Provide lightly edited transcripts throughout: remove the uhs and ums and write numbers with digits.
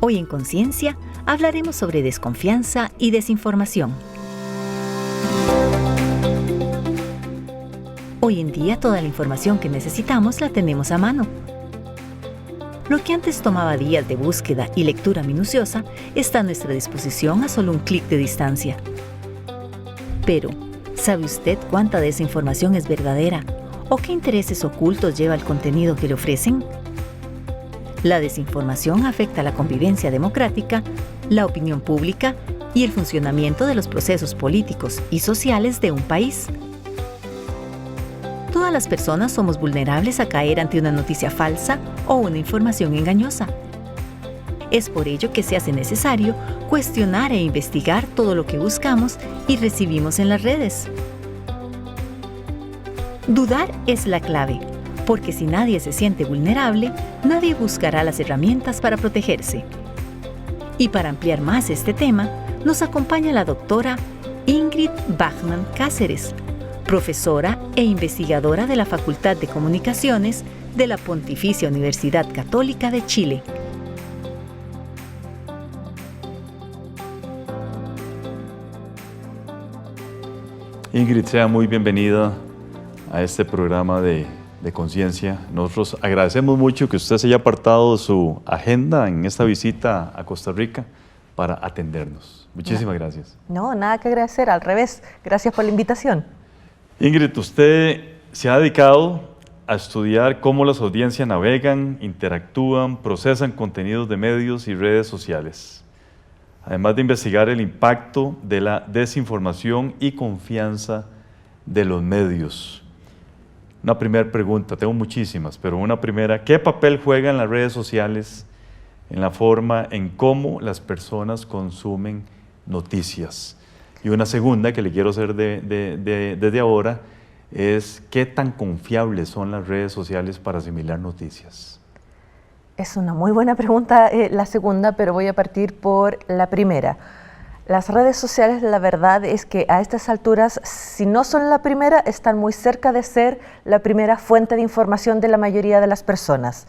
Hoy en Conciencia hablaremos sobre desconfianza y desinformación. Hoy en día toda la información que necesitamos la tenemos a mano. Lo que antes tomaba días de búsqueda y lectura minuciosa está a nuestra disposición a solo un clic de distancia. Pero, ¿sabe usted cuánta desinformación es verdadera o qué intereses ocultos lleva el contenido que le ofrecen? La desinformación afecta la convivencia democrática, la opinión pública y el funcionamiento de los procesos políticos y sociales de un país. Todas las personas somos vulnerables a caer ante una noticia falsa o una información engañosa. Es por ello que se hace necesario cuestionar e investigar todo lo que buscamos y recibimos en las redes. Dudar es la clave, porque si nadie se siente vulnerable, nadie buscará las herramientas para protegerse. Y para ampliar más este tema, nos acompaña la doctora Ingrid Bachmann Cáceres, profesora e investigadora de la Facultad de Comunicaciones de la Pontificia Universidad Católica de Chile. Ingrid, sea muy bienvenida a este programa de Conciencia. Nosotros agradecemos mucho que usted se haya apartado de su agenda en esta visita a Costa Rica para atendernos. Muchísimas gracias. No, nada que agradecer, al revés. Gracias por la invitación. Ingrid, usted se ha dedicado a estudiar cómo las audiencias navegan, interactúan, procesan contenidos de medios y redes sociales, además de investigar el impacto de la desinformación y confianza de los medios. Una primera pregunta, tengo muchísimas, pero una primera, ¿qué papel juegan las redes sociales en la forma en cómo las personas consumen noticias? Y una segunda que le quiero hacer desde ahora es, ¿qué tan confiables son las redes sociales para asimilar noticias? Es una muy buena pregunta la segunda, pero voy a partir por la primera. Las redes sociales, la verdad es que a estas alturas, si no son la primera, están muy cerca de ser la primera fuente de información de la mayoría de las personas.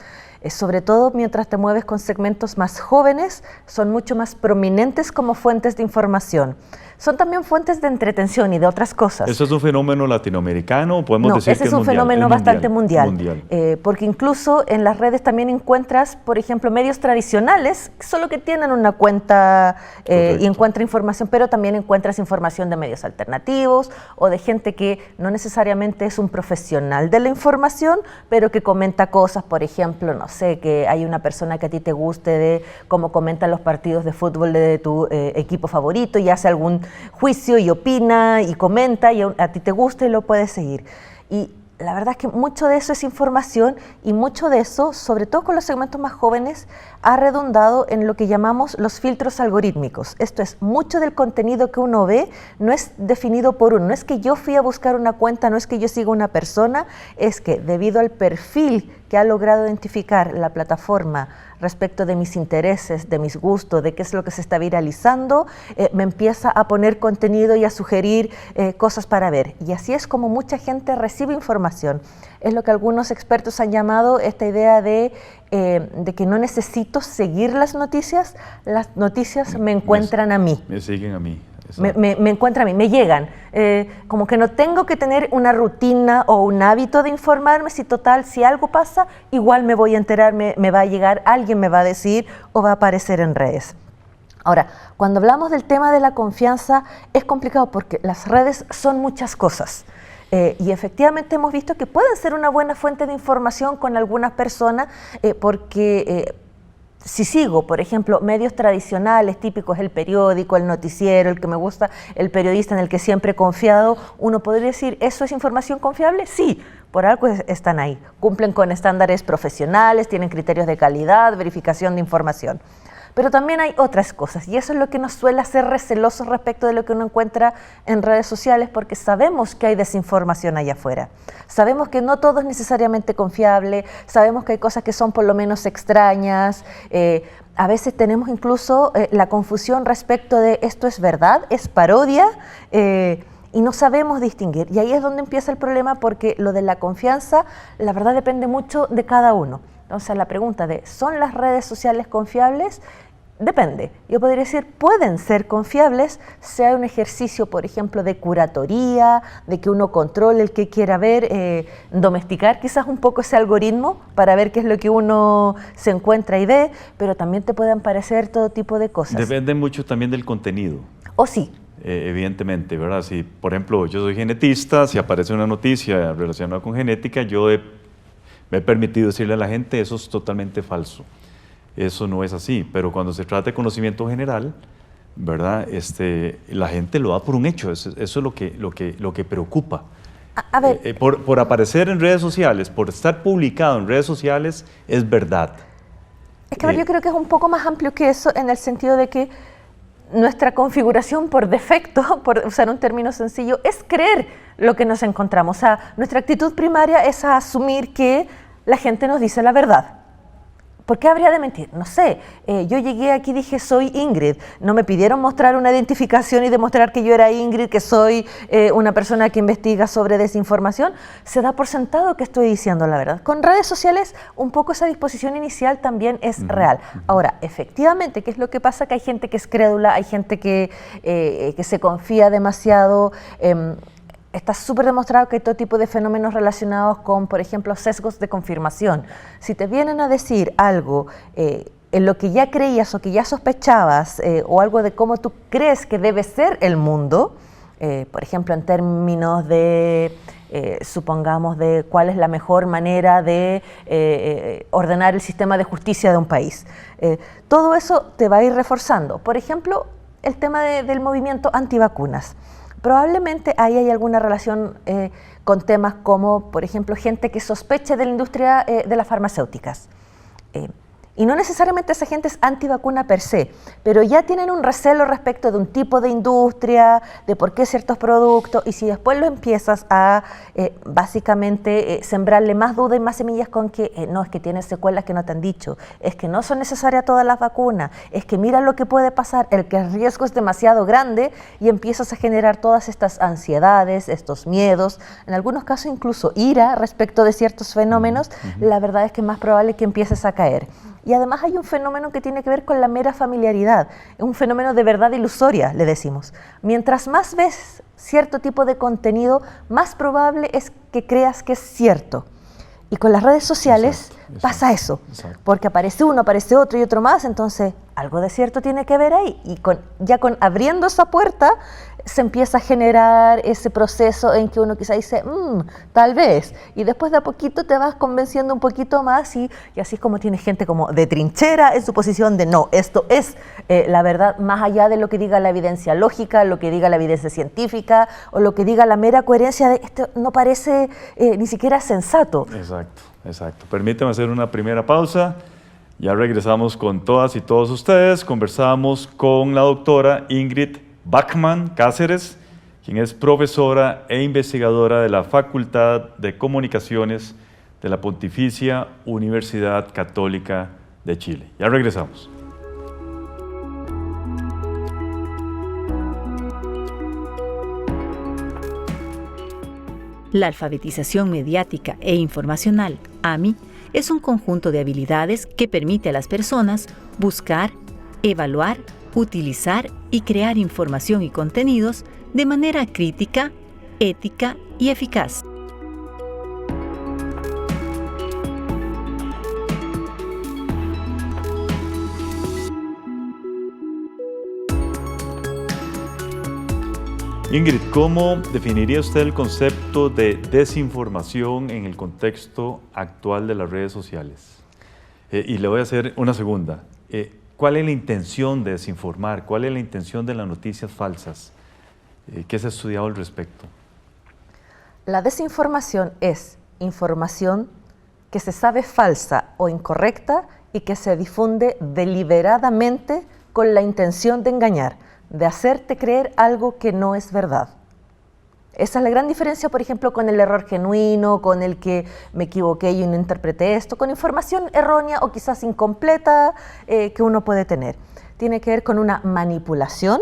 Sobre todo mientras te mueves con segmentos más jóvenes, son mucho más prominentes como fuentes de información. Son también fuentes de entretención y de otras cosas. ¿Eso es un fenómeno latinoamericano? ¿Podemos decir ese que es un mundial? fenómeno bastante mundial. Porque incluso en las redes también encuentras, por ejemplo, medios tradicionales, solo que tienen una cuenta y encuentra información, pero también encuentras información de medios alternativos o de gente que no necesariamente es un profesional de la información, pero que comenta cosas, por ejemplo, no sé, que hay una persona que a ti te guste de cómo comentan los partidos de fútbol de tu equipo favorito y hace algún juicio y opina y comenta y a ti te gusta y lo puedes seguir. Y la verdad es que mucho de eso es información y mucho de eso, sobre todo con los segmentos más jóvenes, ha redundado en lo que llamamos los filtros algorítmicos. Esto es, mucho del contenido que uno ve no es definido por uno, no es que yo fui a buscar una cuenta, no es que yo siga una persona, es que debido al perfil que ha logrado identificar la plataforma respecto de mis intereses, de mis gustos, de qué es lo que se está viralizando, me empieza a poner contenido y a sugerir cosas para ver. Y así es como mucha gente recibe información. Es lo que algunos expertos han llamado esta idea de que no necesito seguir las noticias me encuentran a mí. Me siguen a mí. Me encuentran a mí, me llegan. Como que no tengo que tener una rutina o un hábito de informarme, si algo pasa, igual me voy a enterar, me va a llegar, alguien me va a decir o va a aparecer en redes. Ahora, cuando hablamos del tema de la confianza, es complicado porque las redes son muchas cosas. Y efectivamente hemos visto que pueden ser una buena fuente de información con algunas personas porque si sigo, por ejemplo, medios tradicionales típicos, el periódico, el noticiero, el que me gusta, el periodista en el que siempre he confiado, uno podría decir, ¿eso es información confiable? Sí, por algo están ahí. Cumplen con estándares profesionales, tienen criterios de calidad, verificación de información. Pero también hay otras cosas y eso es lo que nos suele hacer recelosos respecto de lo que uno encuentra en redes sociales porque sabemos que hay desinformación allá afuera. Sabemos que no todo es necesariamente confiable, sabemos que hay cosas que son por lo menos extrañas. A veces tenemos incluso la confusión respecto de esto es verdad, es parodia y no sabemos distinguir. Y ahí es donde empieza el problema porque lo de la confianza, la verdad depende mucho de cada uno. Entonces la pregunta de ¿son las redes sociales confiables? Depende. Yo podría decir, pueden ser confiables si hay un ejercicio, por ejemplo, de curatoría, de que uno controle el que quiera ver, domesticar quizás un poco ese algoritmo para ver qué es lo que uno se encuentra y ve, pero también te pueden parecer todo tipo de cosas. Depende mucho también del contenido. ¿O sí? Evidentemente, ¿verdad? Si, por ejemplo, yo soy genetista, si aparece una noticia relacionada con genética, me he permitido decirle a la gente, eso es totalmente falso. Eso no es así, pero cuando se trata de conocimiento general, ¿verdad? La gente lo da por un hecho, eso es lo que preocupa. A ver. Por aparecer en redes sociales, por estar publicado en redes sociales, es verdad. Es que yo creo que es un poco más amplio que eso, en el sentido de que nuestra configuración por defecto, por usar un término sencillo, es creer lo que nos encontramos. O sea, nuestra actitud primaria es a asumir que la gente nos dice la verdad. ¿Por qué habría de mentir? No sé, yo llegué aquí y dije soy Ingrid, no me pidieron mostrar una identificación y demostrar que yo era Ingrid, que soy una persona que investiga sobre desinformación, se da por sentado que estoy diciendo la verdad. Con redes sociales un poco esa disposición inicial también es real. Ahora, efectivamente, ¿qué es lo que pasa? Que hay gente que es crédula, hay gente que se confía demasiado. Está súper demostrado que hay todo tipo de fenómenos relacionados con, por ejemplo, sesgos de confirmación. Si te vienen a decir algo en lo que ya creías o que ya sospechabas, o algo de cómo tú crees que debe ser el mundo, por ejemplo, en términos de, supongamos, de cuál es la mejor manera de ordenar el sistema de justicia de un país, todo eso te va a ir reforzando. Por ejemplo, el tema del movimiento antivacunas. Probablemente ahí hay alguna relación con temas como, por ejemplo, gente que sospeche de la industria de las farmacéuticas. Y no necesariamente esa gente es antivacuna per se, pero ya tienen un recelo respecto de un tipo de industria, de por qué ciertos productos, y si después lo empiezas a básicamente sembrarle más duda y más semillas con que no, es que tiene secuelas que no te han dicho, es que no son necesarias todas las vacunas, es que mira lo que puede pasar, el que el riesgo es demasiado grande, y empiezas a generar todas estas ansiedades, estos miedos, en algunos casos incluso ira respecto de ciertos fenómenos, la verdad es que es más probable que empieces a caer. Y además hay un fenómeno que tiene que ver con la mera familiaridad, es un fenómeno de verdad ilusoria, le decimos. Mientras más ves cierto tipo de contenido, más probable es que creas que es cierto. Y con las redes sociales pasa eso, porque aparece uno, aparece otro y otro más, entonces algo de cierto tiene que ver ahí. Y ya con abriendo esa puerta, se empieza a generar ese proceso en que uno quizá dice, tal vez, y después de a poquito te vas convenciendo un poquito más, y así es como tienes gente como de trinchera en su posición de no, esto es la verdad, más allá de lo que diga la evidencia lógica, lo que diga la evidencia científica, o lo que diga la mera coherencia de esto no parece ni siquiera sensato. Exacto. Permítame hacer una primera pausa. Ya regresamos con todas y todos ustedes. Conversamos con la doctora Ingrid Bachmann Cáceres, quien es profesora e investigadora de la Facultad de Comunicaciones de la Pontificia Universidad Católica de Chile. Ya regresamos. La alfabetización mediática e informacional, AMI, es un conjunto de habilidades que permite a las personas buscar, evaluar, utilizar y crear información y contenidos de manera crítica, ética y eficaz. Ingrid, ¿cómo definiría usted el concepto de desinformación en el contexto actual de las redes sociales? Y le voy a hacer una segunda. ¿Cuál es la intención de desinformar? ¿Cuál es la intención de las noticias falsas? ¿Qué se ha estudiado al respecto? La desinformación es información que se sabe falsa o incorrecta y que se difunde deliberadamente con la intención de engañar, de hacerte creer algo que no es verdad. Esa es la gran diferencia, por ejemplo, con el error genuino, con el que me equivoqué y no interpreté esto, con información errónea o quizás incompleta que uno puede tener. Tiene que ver con una manipulación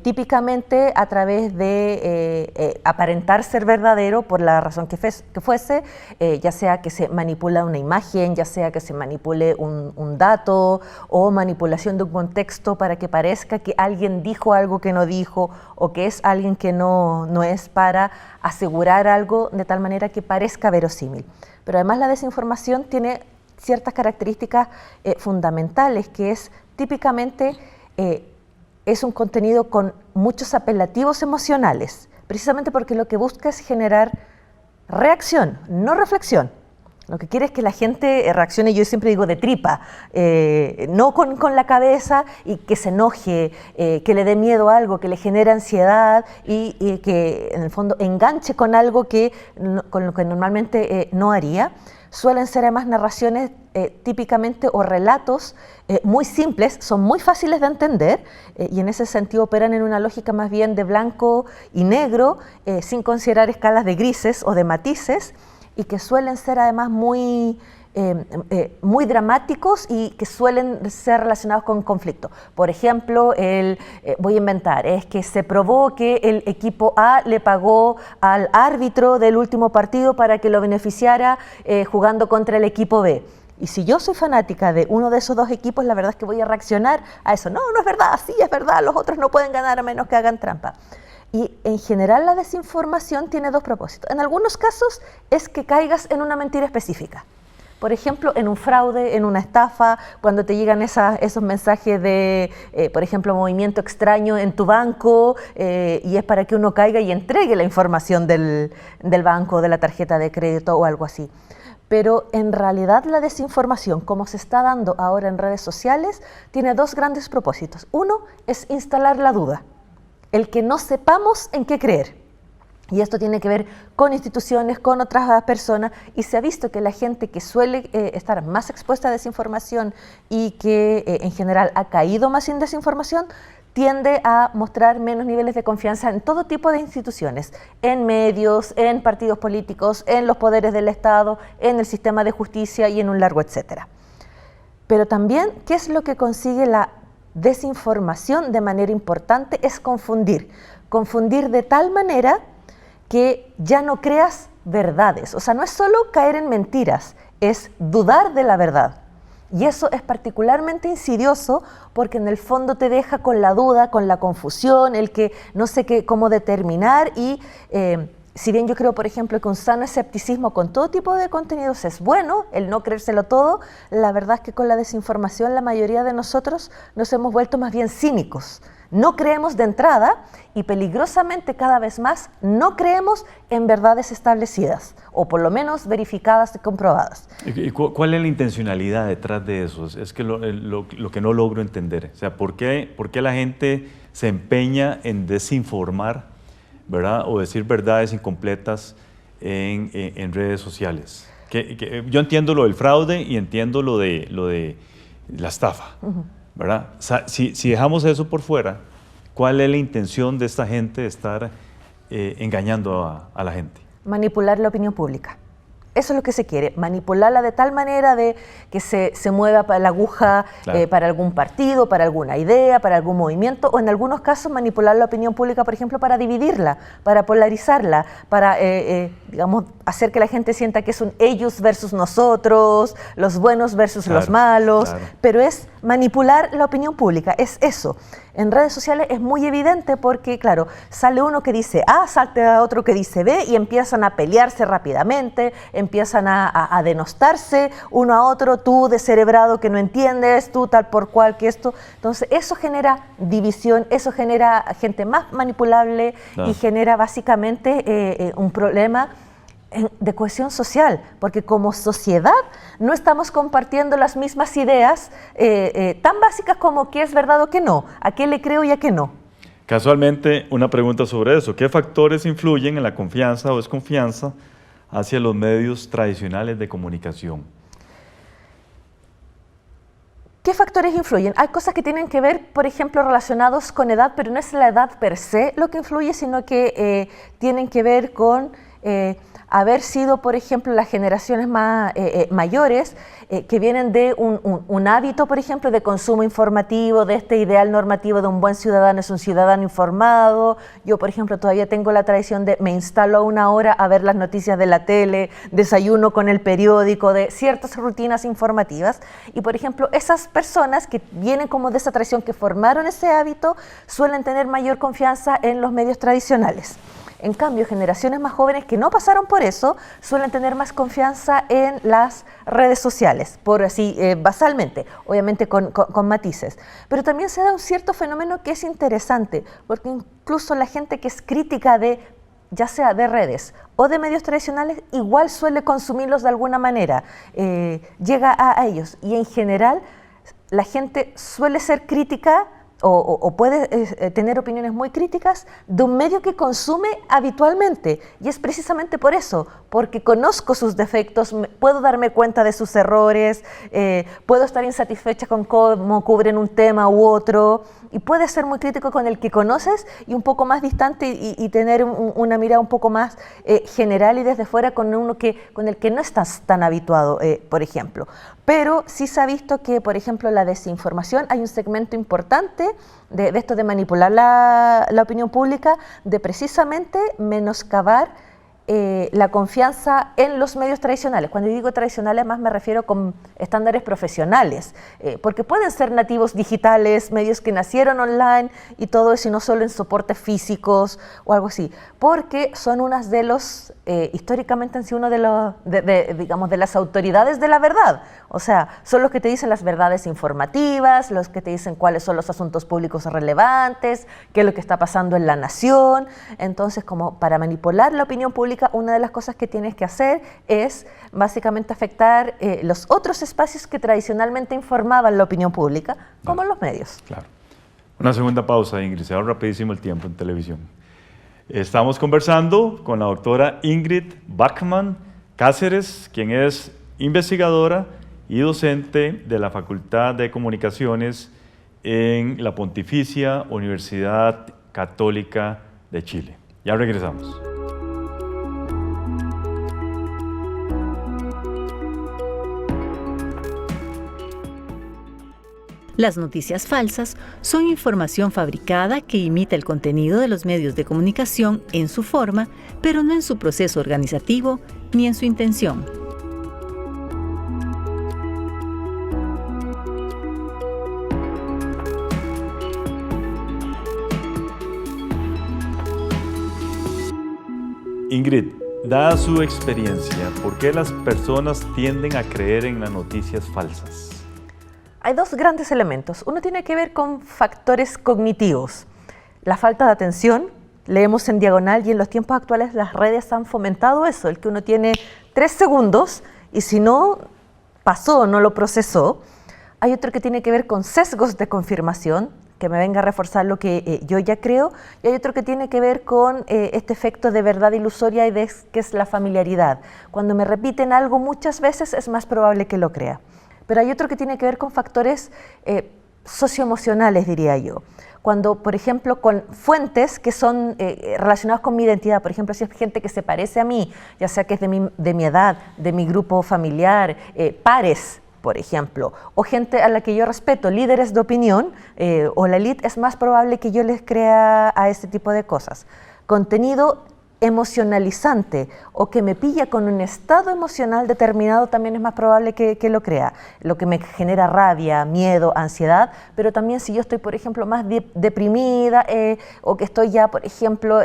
típicamente a través de aparentar ser verdadero por la razón que fuese, ya sea que se manipula una imagen, ya sea que se manipule un dato o manipulación de un contexto para que parezca que alguien dijo algo que no dijo o que es alguien que no es, para asegurar algo de tal manera que parezca verosímil. Pero además la desinformación tiene ciertas características fundamentales, que es típicamente es un contenido con muchos apelativos emocionales, precisamente porque lo que busca es generar reacción, no reflexión. Lo que quiere es que la gente reaccione, yo siempre digo de tripa, no con la cabeza, y que se enoje, que le dé miedo a algo, que le genere ansiedad y que en el fondo enganche con algo con lo que normalmente no haría. Suelen ser además narraciones típicamente o relatos muy simples, son muy fáciles de entender y en ese sentido operan en una lógica más bien de blanco y negro, sin considerar escalas de grises o de matices, y que suelen ser además muy dramáticos y que suelen ser relacionados con conflicto. Por ejemplo, voy a inventar, es que se probó que el equipo A le pagó al árbitro del último partido para que lo beneficiara jugando contra el equipo B. Y si yo soy fanática de uno de esos dos equipos, la verdad es que voy a reaccionar a eso. No es verdad, sí es verdad, los otros no pueden ganar a menos que hagan trampa. Y en general la desinformación tiene dos propósitos. En algunos casos es que caigas en una mentira específica. Por ejemplo, en un fraude, en una estafa, cuando te llegan esos mensajes de, por ejemplo, movimiento extraño en tu banco, y es para que uno caiga y entregue la información del banco, de la tarjeta de crédito o algo así. Pero en realidad la desinformación, como se está dando ahora en redes sociales, tiene dos grandes propósitos. Uno es instalar la duda, el que no sepamos en qué creer. Y esto tiene que ver con instituciones, con otras personas, y se ha visto que la gente que suele estar más expuesta a desinformación y que en general ha caído más en desinformación, tiende a mostrar menos niveles de confianza en todo tipo de instituciones, en medios, en partidos políticos, en los poderes del Estado, en el sistema de justicia y en un largo etcétera. Pero también, ¿qué es lo que consigue la desinformación de manera importante? Es confundir de tal manera que ya no creas verdades. O sea, no es solo caer en mentiras, es dudar de la verdad. Y eso es particularmente insidioso porque en el fondo te deja con la duda, con la confusión, el que no sé cómo determinar. Y si bien yo creo, por ejemplo, que un sano escepticismo con todo tipo de contenidos es bueno, el no creérselo todo, la verdad es que con la desinformación la mayoría de nosotros nos hemos vuelto más bien cínicos. No creemos de entrada y peligrosamente cada vez más no creemos en verdades establecidas o por lo menos verificadas y comprobadas. ¿Y cuál es la intencionalidad detrás de eso? Es que lo que no logro entender. O sea, ¿por qué la gente se empeña en desinformar, ¿verdad? O decir verdades incompletas en redes sociales? Yo entiendo lo del fraude y entiendo lo de la estafa. Uh-huh. ¿Verdad? Si dejamos eso por fuera, ¿cuál es la intención de esta gente de estar engañando a la gente? Manipular la opinión pública. Eso es lo que se quiere, manipularla de tal manera de que se mueva la aguja, claro, para algún partido, para alguna idea, para algún movimiento, o en algunos casos manipular la opinión pública, por ejemplo, para dividirla, para polarizarla, para, digamos, hacer que la gente sienta que es un ellos versus nosotros, los buenos versus los malos, claro. Pero es manipular la opinión pública, es eso. En redes sociales es muy evidente porque, claro, sale uno que dice A, salta otro que dice B y empiezan a pelearse rápidamente, empiezan a denostarse uno a otro, tú descerebrado que no entiendes, tú tal por cual que esto. Entonces eso genera división, eso genera gente más manipulable, claro, y genera básicamente un problema de cohesión social, porque como sociedad no estamos compartiendo las mismas ideas tan básicas como qué es verdad o qué no, a qué le creo y a qué no. Casualmente, una pregunta sobre eso. ¿Qué factores influyen en la confianza o desconfianza hacia los medios tradicionales de comunicación? ¿Qué factores influyen? Hay cosas que tienen que ver, por ejemplo, relacionados con edad, pero no es la edad per se lo que influye, sino que tienen que ver con haber sido, por ejemplo, las generaciones más mayores que vienen de un hábito, por ejemplo, de consumo informativo, de este ideal normativo de un buen ciudadano es un ciudadano informado. Yo, por ejemplo, todavía tengo la tradición de me instalo a una hora a ver las noticias de la tele, desayuno con el periódico, de ciertas rutinas informativas. Y, por ejemplo, esas personas que vienen como de esa tradición, que formaron ese hábito, suelen tener mayor confianza en los medios tradicionales. En cambio, generaciones más jóvenes que no pasaron por eso suelen tener más confianza en las redes sociales, por así basalmente, obviamente con matices. Pero también se da un cierto fenómeno que es interesante, porque incluso la gente que es crítica de, ya sea de redes o de medios tradicionales, igual suele consumirlos de alguna manera, llega a ellos. Y en general, la gente suele ser crítica o puede tener opiniones muy críticas de un medio que consume habitualmente. Y es precisamente por eso, porque conozco sus defectos, puedo darme cuenta de sus errores, puedo estar insatisfecha con cómo cubren un tema u otro, y puedes ser muy crítico con el que conoces y un poco más distante y tener una mirada un poco más general y desde fuera con el que no estás tan habituado, por ejemplo. Pero sí se ha visto que, por ejemplo, la desinformación, hay un segmento importante de esto de manipular la opinión pública, de precisamente menoscabar la confianza en los medios tradicionales. Cuando digo tradicionales, más me refiero con estándares profesionales, porque pueden ser nativos digitales, medios que nacieron online y todo eso, y no solo en soportes físicos o algo así, porque son unas de los, históricamente han sido uno de los, digamos, de las autoridades de la verdad. O sea, son los que te dicen las verdades informativas, los que te dicen cuáles son los asuntos públicos relevantes, qué es lo que está pasando en la nación. Entonces, como para manipular la opinión pública, una de las cosas que tienes que hacer es básicamente afectar los otros espacios que tradicionalmente informaban la opinión pública, como los medios. Claro. Una segunda pausa, Ingrid, se va rapidísimo el tiempo en televisión. Estamos conversando con la doctora Ingrid Bachmann Cáceres, quien es investigadora y docente de la Facultad de Comunicaciones en la Pontificia Universidad Católica de Chile. Ya regresamos. Las noticias falsas son información fabricada que imita el contenido de los medios de comunicación en su forma, pero no en su proceso organizativo ni en su intención. Ingrid, dada su experiencia, ¿por qué las personas tienden a creer en las noticias falsas? Hay dos grandes elementos. Uno tiene que ver con factores cognitivos. La falta de atención, leemos en diagonal, y en los tiempos actuales las redes han fomentado eso, el que uno tiene 3 segundos y si no pasó, no lo procesó. Hay otro que tiene que ver con sesgos de confirmación, que me venga a reforzar lo que yo ya creo, y hay otro que tiene que ver con este efecto de verdad ilusoria y que es la familiaridad. Cuando me repiten algo muchas veces es más probable que lo crea. Pero hay otro que tiene que ver con factores socioemocionales, diría yo. Cuando, por ejemplo, con fuentes que son relacionadas con mi identidad, por ejemplo, si es gente que se parece a mí, ya sea que es de mi edad, de mi grupo familiar, pares, por ejemplo, o gente a la que yo respeto, líderes de opinión, o la élite, es más probable que yo les crea a este tipo de cosas. Contenido emocionalizante o que me pilla con un estado emocional determinado también es más probable que lo crea, lo que me genera rabia, miedo, ansiedad, pero también si yo estoy, por ejemplo, más deprimida o que estoy ya, por ejemplo,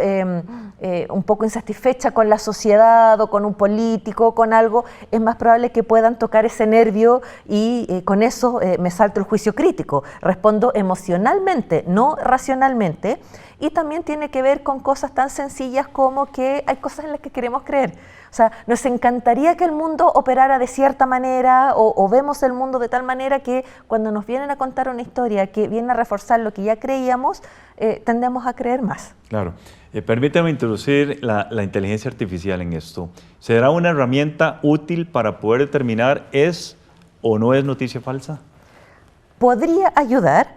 un poco insatisfecha con la sociedad o con un político o con algo, es más probable que puedan tocar ese nervio y con eso me salto el juicio crítico, respondo emocionalmente, no racionalmente. Y también tiene que ver con cosas tan sencillas como que hay cosas en las que queremos creer. O sea, nos encantaría que el mundo operara de cierta manera o vemos el mundo de tal manera que cuando nos vienen a contar una historia que viene a reforzar lo que ya creíamos, tendemos a creer más. Claro. Permítame introducir la inteligencia artificial en esto. ¿Será una herramienta útil para poder determinar es o no es noticia falsa? Podría ayudar.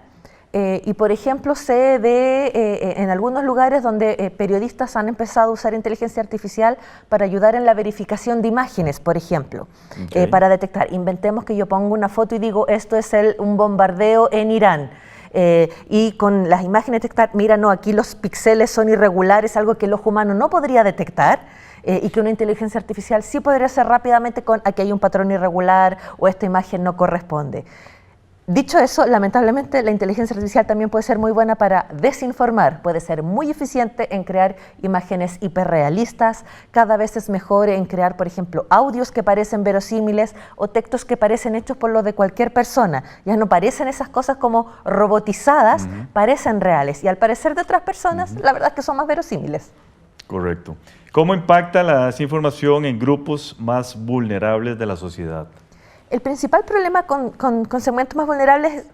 Y por ejemplo, sé de en algunos lugares donde periodistas han empezado a usar inteligencia artificial para ayudar en la verificación de imágenes, por ejemplo, para detectar. Inventemos que yo pongo una foto y digo, esto es un bombardeo en Irán. Y con las imágenes detectar, mira, no, aquí los píxeles son irregulares, algo que el ojo humano no podría detectar, y que una inteligencia artificial sí podría hacer rápidamente con aquí hay un patrón irregular o esta imagen no corresponde. Dicho eso, lamentablemente la inteligencia artificial también puede ser muy buena para desinformar, puede ser muy eficiente en crear imágenes hiperrealistas, cada vez es mejor en crear, por ejemplo, audios que parecen verosímiles o textos que parecen hechos por lo de cualquier persona. Ya no parecen esas cosas como robotizadas, parecen reales y al parecer de otras personas, la verdad es que son más verosímiles. Correcto. ¿Cómo impacta la desinformación en grupos más vulnerables de la sociedad? El principal problema con segmentos más vulnerables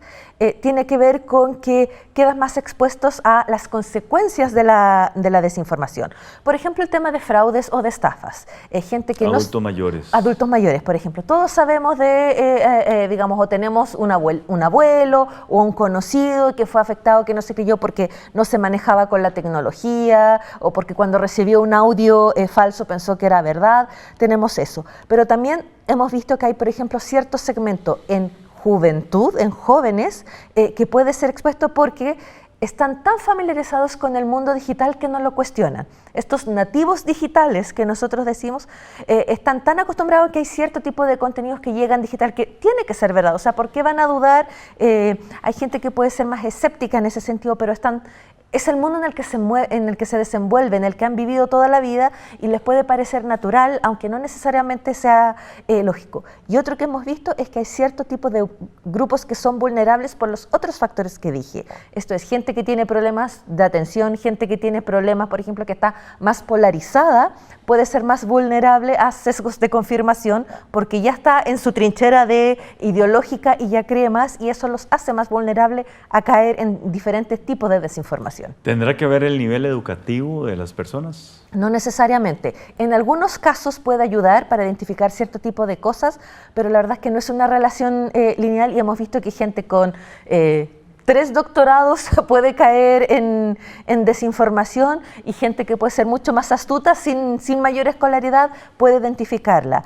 tiene que ver con que quedan más expuestos a las consecuencias de la desinformación. Por ejemplo, el tema de fraudes o de estafas. Gente que adultos mayores. Adultos mayores, por ejemplo. Todos sabemos de, digamos, o tenemos un abuelo o un conocido que fue afectado, que no se creyó porque no se manejaba con la tecnología o porque cuando recibió un audio falso pensó que era verdad. Tenemos eso. Pero también hemos visto que hay, por ejemplo, cierto segmento en juventud, en jóvenes, que puede ser expuesto porque están tan familiarizados con el mundo digital que no lo cuestionan. Estos nativos digitales que nosotros decimos están tan acostumbrados que hay cierto tipo de contenidos que llegan digital que tiene que ser verdad. O sea, ¿por qué van a dudar? Hay gente que puede ser más escéptica en ese sentido, pero es el mundo en el que se desenvuelve, en el que han vivido toda la vida y les puede parecer natural, aunque no necesariamente sea lógico. Y otro que hemos visto es que hay cierto tipo de grupos que son vulnerables por los otros factores que dije. Esto es gente que tiene problemas de atención, gente que tiene problemas, por ejemplo, que está más polarizada, puede ser más vulnerable a sesgos de confirmación porque ya está en su trinchera ideológica y ya cree más y eso los hace más vulnerables a caer en diferentes tipos de desinformación. ¿Tendrá que ver el nivel educativo de las personas? No necesariamente. En algunos casos puede ayudar para identificar cierto tipo de cosas, pero la verdad es que no es una relación lineal y hemos visto que gente con 3 doctorados puede caer en desinformación y gente que puede ser mucho más astuta sin mayor escolaridad puede identificarla.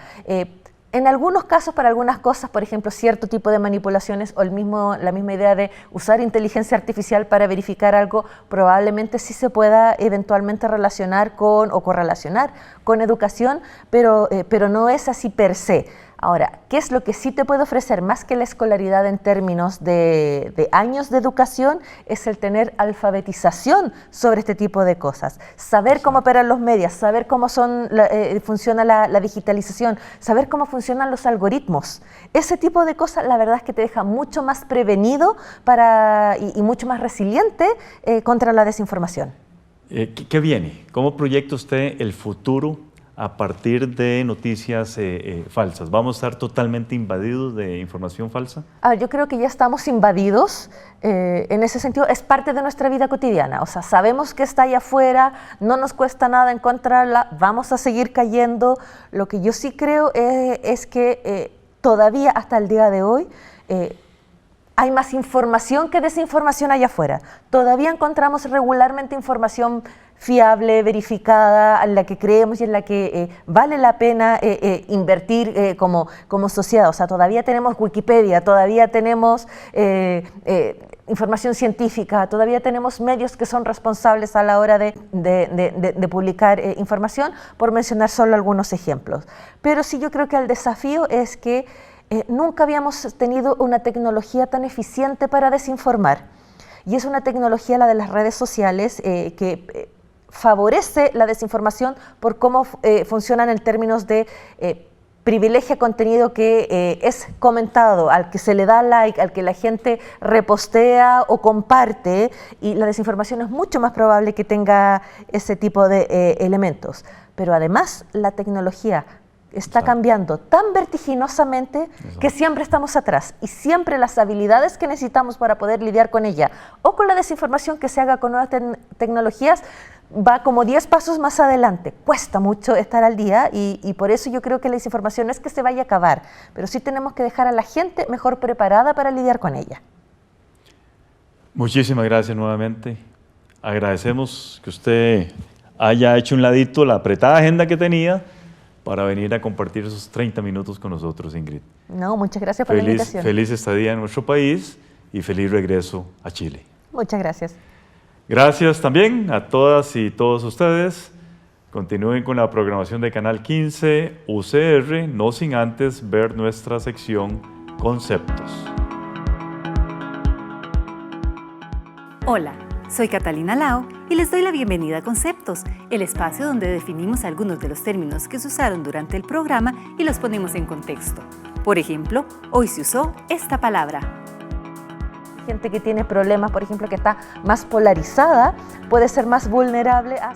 En algunos casos, para algunas cosas, por ejemplo, cierto tipo de manipulaciones o la misma idea de usar inteligencia artificial para verificar algo, probablemente sí se pueda eventualmente relacionar o correlacionar con educación, pero no es así per se. Ahora, ¿qué es lo que sí te puede ofrecer más que la escolaridad en términos de años de educación? Es el tener alfabetización sobre este tipo de cosas. Saber cómo operan los medios, saber cómo funciona la digitalización, saber cómo funcionan los algoritmos. Ese tipo de cosas, la verdad es que te deja mucho más prevenido y mucho más resiliente contra la desinformación. ¿Qué viene? ¿Cómo proyecta usted el futuro a partir de noticias falsas? ¿Vamos a estar totalmente invadidos de información falsa? A ver, yo creo que ya estamos invadidos. En ese sentido, es parte de nuestra vida cotidiana. O sea, sabemos que está allá afuera, no nos cuesta nada encontrarla, vamos a seguir cayendo. Lo que yo sí creo es que todavía hasta el día de hoy hay más información que desinformación allá afuera. Todavía encontramos regularmente información fiable, verificada, en la que creemos y en la que vale la pena invertir como sociedad. O sea, todavía tenemos Wikipedia, todavía tenemos información científica, todavía tenemos medios que son responsables a la hora de publicar información, por mencionar solo algunos ejemplos. Pero sí, yo creo que el desafío es que nunca habíamos tenido una tecnología tan eficiente para desinformar. Y es una tecnología, la de las redes sociales, que favorece la desinformación por cómo funcionan en términos de privilegia contenido que es comentado, al que se le da like, al que la gente repostea o comparte, y la desinformación es mucho más probable que tenga ese tipo de elementos. Pero además la tecnología está cambiando tan vertiginosamente que siempre estamos atrás y siempre las habilidades que necesitamos para poder lidiar con ella o con la desinformación que se haga con nuevas tecnologías va como 10 pasos más adelante. Cuesta mucho estar al día y por eso yo creo que la desinformación no es que se vaya a acabar, pero sí tenemos que dejar a la gente mejor preparada para lidiar con ella. Muchísimas gracias nuevamente. Agradecemos que usted haya hecho un ladito la apretada agenda que tenía para venir a compartir esos 30 minutos con nosotros, Ingrid. No, muchas gracias por la invitación. Feliz estadía en nuestro país y feliz regreso a Chile. Muchas gracias. Gracias también a todas y todos ustedes. Continúen con la programación de Canal 15 UCR, no sin antes ver nuestra sección Conceptos. Hola, soy Catalina Lao y les doy la bienvenida a Conceptos, el espacio donde definimos algunos de los términos que se usaron durante el programa y los ponemos en contexto. Por ejemplo, hoy se usó esta palabra. Gente que tiene problemas, por ejemplo, que está más polarizada, puede ser más vulnerable a...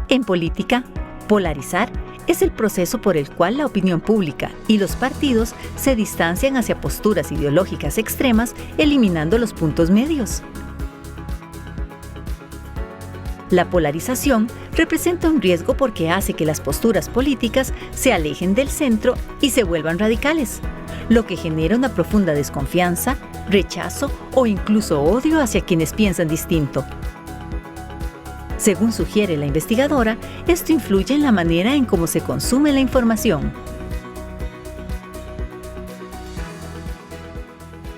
En política, polarizar es el proceso por el cual la opinión pública y los partidos se distancian hacia posturas ideológicas extremas, eliminando los puntos medios. La polarización representa un riesgo porque hace que las posturas políticas se alejen del centro y se vuelvan radicales, lo que genera una profunda desconfianza, rechazo o incluso odio hacia quienes piensan distinto. Según sugiere la investigadora, esto influye en la manera en cómo se consume la información.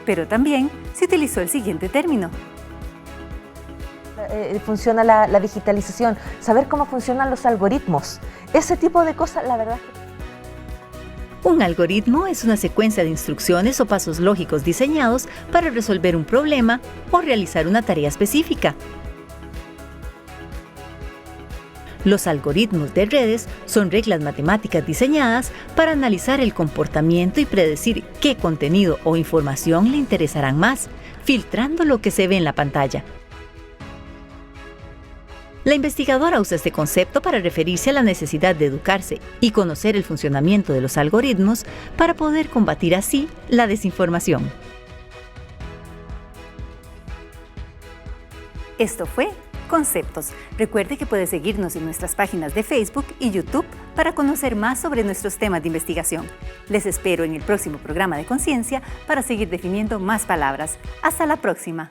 Pero también se utilizó el siguiente término. Funciona la digitalización, saber cómo funcionan los algoritmos, ese tipo de cosas, la verdad. Un algoritmo es una secuencia de instrucciones o pasos lógicos diseñados para resolver un problema o realizar una tarea específica. Los algoritmos de redes son reglas matemáticas diseñadas para analizar el comportamiento y predecir qué contenido o información le interesarán más, filtrando lo que se ve en la pantalla. La investigadora usa este concepto para referirse a la necesidad de educarse y conocer el funcionamiento de los algoritmos para poder combatir así la desinformación. Esto fue Conceptos. Recuerde que puede seguirnos en nuestras páginas de Facebook y YouTube para conocer más sobre nuestros temas de investigación. Les espero en el próximo programa de Conciencia para seguir definiendo más palabras. Hasta la próxima.